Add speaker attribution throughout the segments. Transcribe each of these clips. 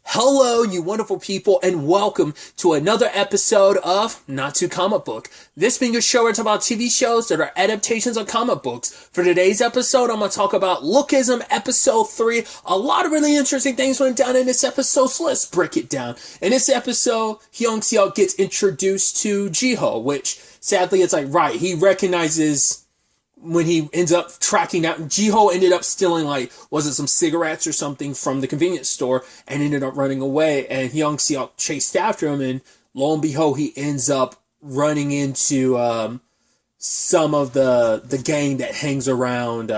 Speaker 1: Hello, you wonderful people, and welcome to another episode of Not Too Comic Book. This being a show where I talk about TV shows that are adaptations of comic books. For today's episode, I'm going to talk about Lookism Episode 3. A lot of really interesting things went down in this episode, so let's break it down. In this episode, Hyung Seok gets introduced to Jiho, which sadly it's like, he recognizes when he ends up tracking out, Jiho ended up stealing, was it some cigarettes or something from the convenience store and ended up running away. And Hyung Seok chased after him, and lo and behold, he ends up running into some of the gang that hangs around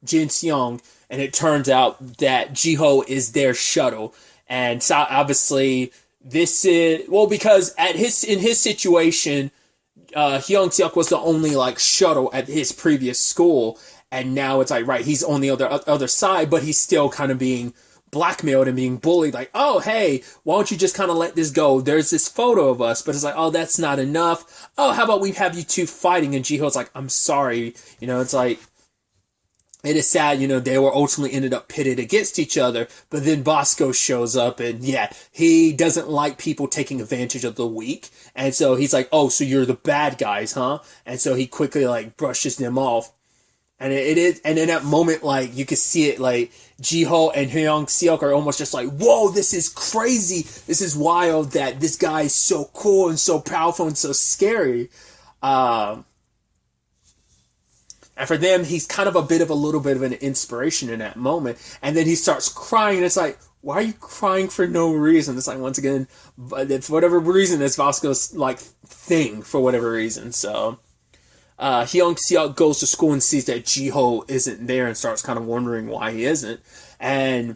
Speaker 1: Jin Seong. And it turns out that Jiho is their shuttle. And so obviously, this is, because in his situation, Hyung Seok was the only shuttle at his previous school, and now it's he's on the other side, but he's still kind of being blackmailed and being bullied. Oh hey, why don't you just kind of let this go? There's this photo of us, but it's oh, that's not enough. Oh, how about we have you two fighting? And Jiho's I'm sorry, it's it is sad, they were ultimately ended up pitted against each other, but then Bosco shows up and he doesn't like people taking advantage of the weak. And so he's oh, so you're the bad guys, huh? And so he quickly brushes them off. And it is, and in that moment, you can see it, Jiho and Hyung Seok are almost just whoa, this is crazy. This is wild that this guy is so cool and so powerful and so scary. And for them, he's kind of a little bit of an inspiration in that moment. And then he starts crying, and it's why are you crying for no reason? It's once again, for whatever reason, it's Vasco's thing for whatever reason. So Hyung Seok goes to school and sees that Jiho isn't there and starts kind of wondering why he isn't. And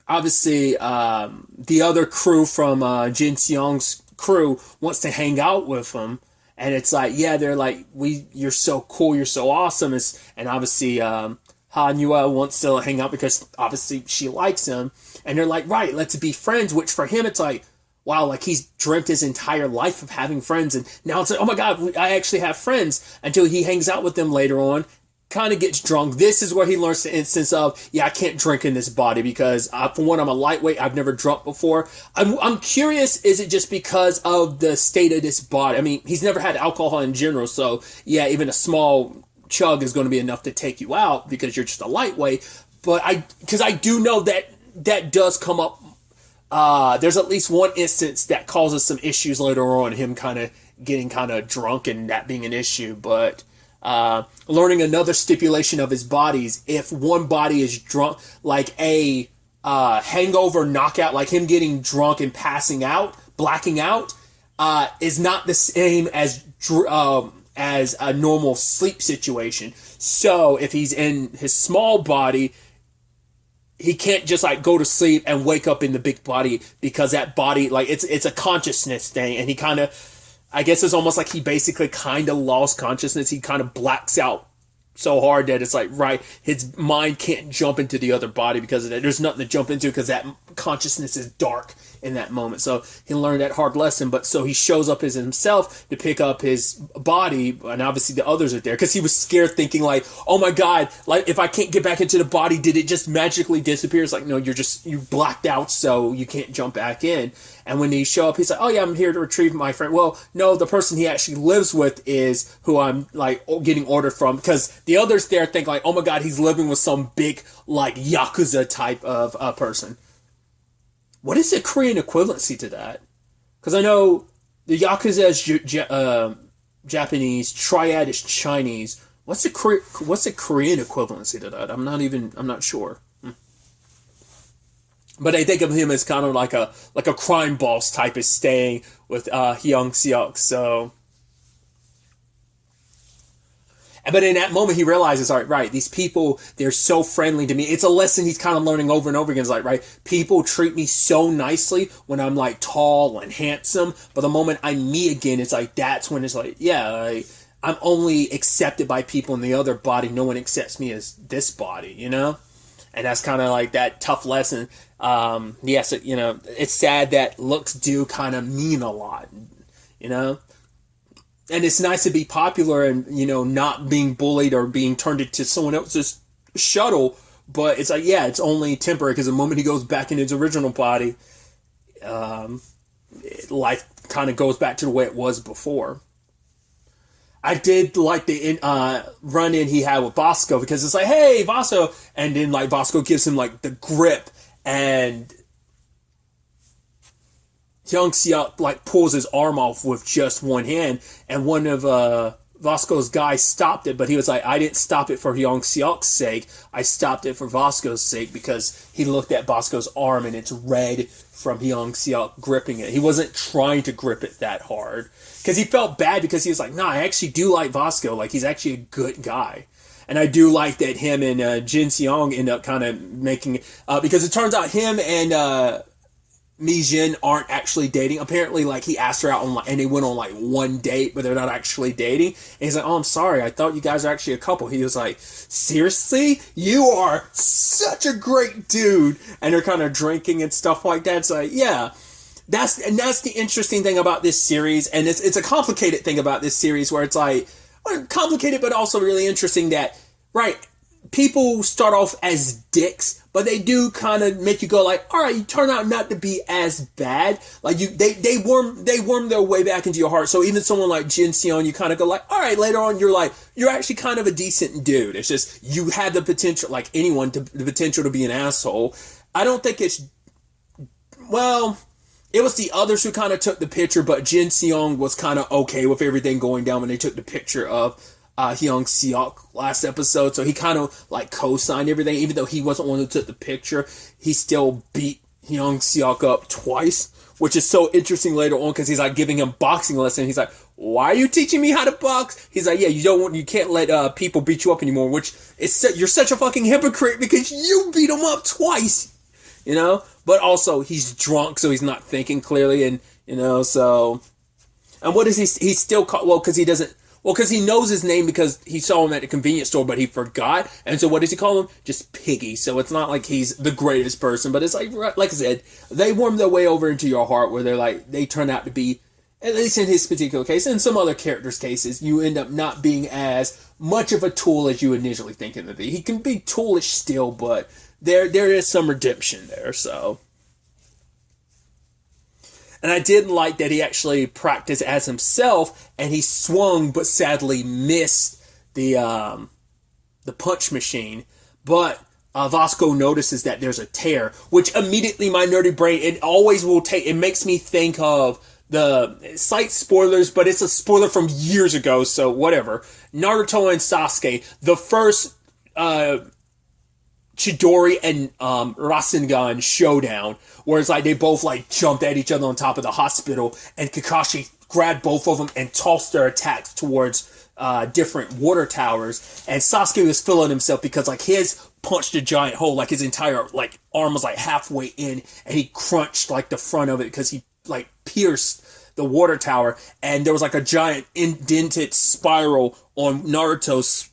Speaker 1: obviously, the other crew from Jin Seong's crew wants to hang out with him. And it's they're you're so cool, you're so awesome. And obviously, Ha Nua wants to hang out because obviously she likes him. And they're right, let's be friends. Which for him, it's wow, he's dreamt his entire life of having friends. And now it's oh my God, I actually have friends. Until he hangs out with them later on, kind of gets drunk. This is where he learns the instance of, I can't drink in this body because for one, I'm a lightweight. I've never drunk before. I'm curious, is it just because of the state of this body? I mean, he's never had alcohol in general. So even a small chug is going to be enough to take you out because you're just a lightweight. But because I do know that does come up. There's at least one instance that causes some issues later on, him kind of getting kind of drunk and that being an issue. But learning another stipulation of his bodies, if one body is drunk, a hangover knockout, him getting drunk and passing out, blacking out, is not the same as a normal sleep situation. So if he's in his small body, he can't just go to sleep and wake up in the big body, because that body, it's a consciousness thing, and he kind of, I guess it's almost he basically kind of lost consciousness. He kind of blacks out so hard that it's his mind can't jump into the other body because of that. There's nothing to jump into because that consciousness is dark in that moment. So he learned that hard lesson. But so he shows up as himself to pick up his body, and obviously the others are there because he was scared, thinking oh my God, if I can't get back into the body, did it just magically disappear? It's no, you blacked out, so you can't jump back in. And when they show up, he's oh yeah, I'm here to retrieve my friend. Well, no, the person he actually lives with is who I'm getting ordered from, because the others there think oh my God, he's living with some big Yakuza type of person. What is the Korean equivalency to that? Because I know the Yakuza is Japanese, Triad is Chinese. What's the Korean equivalency to that? I'm not sure. But I think of him as kind of like a crime boss type is staying with Hyung Seok. So, but in that moment he realizes, right, these people, they're so friendly to me. It's a lesson he's kind of learning over and over again. It's right, people treat me so nicely when I'm tall and handsome, but the moment I'm me again, it's that's when it's I'm only accepted by people in the other body. No one accepts me as this body, And that's kind of that tough lesson. Yes, it's sad that looks do kind of mean a lot, And it's nice to be popular and, not being bullied or being turned into someone else's shuttle. But it's like, yeah, it's only temporary because the moment he goes back in his original body, life kind of goes back to the way it was before. I did like the run in he had with Bosco because it's like, hey, Bosco, and then like Bosco gives him like the grip, and Hyung Seok like pulls his arm off with just one hand, and one of Bosco's guys stopped it, but he was like, I didn't stop it for Hyung Seok's sake. I stopped it for Bosco's sake because he looked at Bosco's arm and it's red from Hyung Seok gripping it. He wasn't trying to grip it that hard because he felt bad because he was like, nah, I actually do like Bosco. Like, he's actually a good guy. And I do like that him and Jin Seong end up kind of making, because it turns out him and Mi Jin aren't actually dating. Apparently, like, he asked her out on, and they went on like one date, but they're not actually dating. And he's like, oh, I'm sorry, I thought you guys are actually a couple. He was like, seriously? You are such a great dude. And they're kind of drinking and stuff like that. It's like, yeah. That's the interesting thing about this series, and it's a complicated thing about this series where it's like, well, complicated but also really interesting that, right, people start off as dicks, but they do kind of make you go like, all right, you turn out not to be as bad. Like, they worm their way back into your heart. So even someone like Jin Seon, you kind of go like, all right, later on you're actually kind of a decent dude. It's just you had the potential, like anyone, the potential to be an asshole. I don't think it's, well, it was the others who kind of took the picture, but Jin Seong was kind of okay with everything going down when they took the picture of Hyung Seok last episode. So he kind of like co-signed everything, even though he wasn't one who took the picture. He still beat Hyung Seok up twice, which is so interesting later on because he's like giving him boxing lessons. He's like, "Why are you teaching me how to box?" He's like, "Yeah, you can't let people beat you up anymore." Which is you're such a fucking hypocrite because you beat him up twice, you know. But also, he's drunk, so he's not thinking clearly, and, you know, so... And what is he... He's still... Well, because he doesn't... Well, because he knows his name because he saw him at the convenience store, but he forgot. And so what does he call him? Just Piggy. So it's not like he's the greatest person, but it's like I said, they worm their way over into your heart where they're like, they turn out to be, at least in his particular case, and some other characters' cases, you end up not being as much of a tool as you initially think him to be. He can be toolish still, but... There is some redemption there, so. And I did like that he actually practiced as himself, and he swung, but sadly missed the punch machine. But Vasco notices that there's a tear, which immediately my nerdy brain, it always will take, it makes me think of the slight spoilers, but it's a spoiler from years ago, so whatever. Naruto and Sasuke, the first, Chidori and Rasengan showdown, where it's like they both like jumped at each other on top of the hospital, and Kakashi grabbed both of them and tossed their attacks towards different water towers, and Sasuke was feeling himself because like his punched a giant hole, like his entire like arm was like halfway in, and he crunched like the front of it because he like pierced the water tower, and there was like a giant indented spiral on Naruto's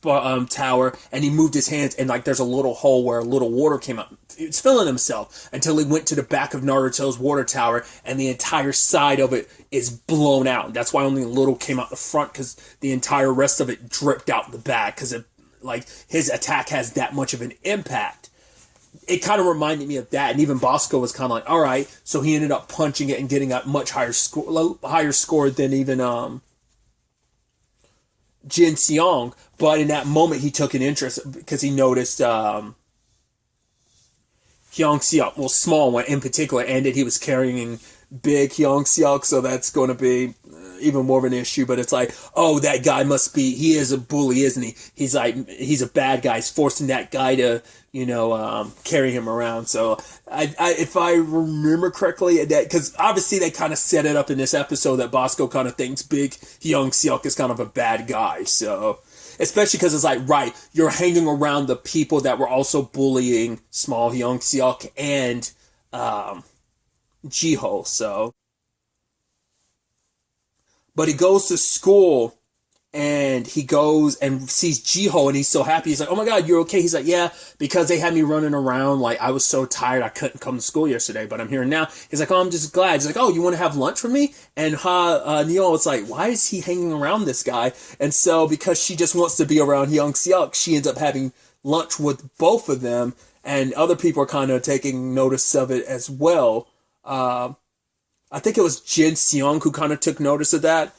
Speaker 1: tower, and he moved his hands, and like there's a little hole where a little water came out. It's filling himself until he went to the back of Naruto's water tower, and the entire side of it is blown out. That's why only a little came out the front, because the entire rest of it dripped out the back, because like his attack has that much of an impact. It kind of reminded me of that, and even Bosco was kind of like, all right, so he ended up punching it and getting a much higher score than even Jin Seong. But in that moment, he took an interest because he noticed Hyung Seok, well, small one in particular, and that he was carrying big Hyung Seok, so that's going to be even more of an issue. But it's like, oh, that guy must be, he is a bully, isn't he? He's like, he's a bad guy. He's forcing that guy to, you know, carry him around. So if I remember correctly, that, because obviously they kind of set it up in this episode that Bosco kind of thinks big Hyung Seok is kind of a bad guy. So, especially because it's like, right, you're hanging around the people that were also bullying small Hyung Seok and Jiho, so. But he goes to school, and he goes and sees Jiho, and he's so happy. He's like, oh my god, you're okay? He's like, yeah, because they had me running around, like, I was so tired I couldn't come to school yesterday, but I'm here now. He's like, oh, I'm just glad. He's like, oh, you want to have lunch with me? And Neo is like, why is he hanging around this guy? And so, because she just wants to be around Hyung Seok, she ends up having lunch with both of them, and other people are kind of taking notice of it as well. I think it was Jin Seong who kind of took notice of that,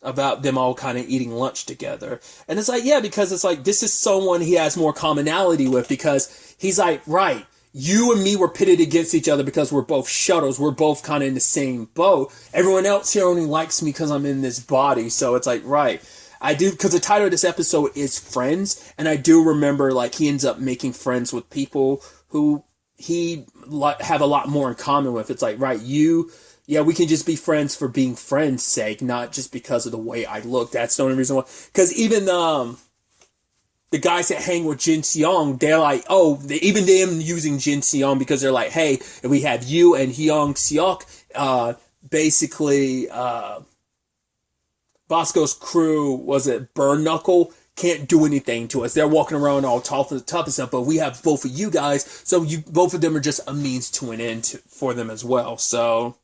Speaker 1: about them all kind of eating lunch together. And it's like, yeah, because it's like, this is someone he has more commonality with, because he's like, right, you and me were pitted against each other because we're both shuttles. We're both kind of in the same boat. Everyone else here only likes me because I'm in this body. So it's like, right. I do, because the title of this episode is Friends, and I do remember, like, he ends up making friends with people who he have a lot more in common with. It's like, right, we can just be friends for being friends' sake, not just because of the way I look. That's the only reason why. Because even the guys that hang with Jin Seong, they're like, even them using Jin Seong, because they're like, hey, if we have you and Hyung Seok, basically, Bosco's crew, was it Burn Knuckle, can't do anything to us. They're walking around all tough and stuff, but we have both of you guys, so both of them are just a means to an end for them as well. So,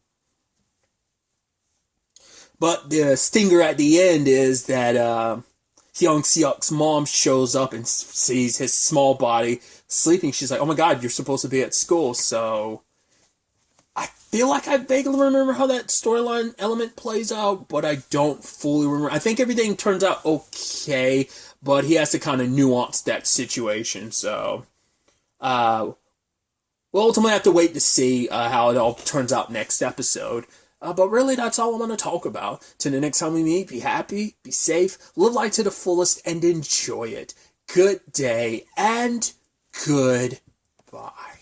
Speaker 1: but the stinger at the end is that Hyung Seok's mom shows up and sees his small body sleeping. She's like, oh my god, you're supposed to be at school. So I feel like I vaguely remember how that storyline element plays out, but I don't fully remember. I think everything turns out okay, but he has to kind of nuance that situation. So we'll ultimately have to wait to see how it all turns out next episode. But really, that's all I'm going to talk about. Till the next time we meet, be happy, be safe, live life to the fullest, and enjoy it. Good day, and goodbye.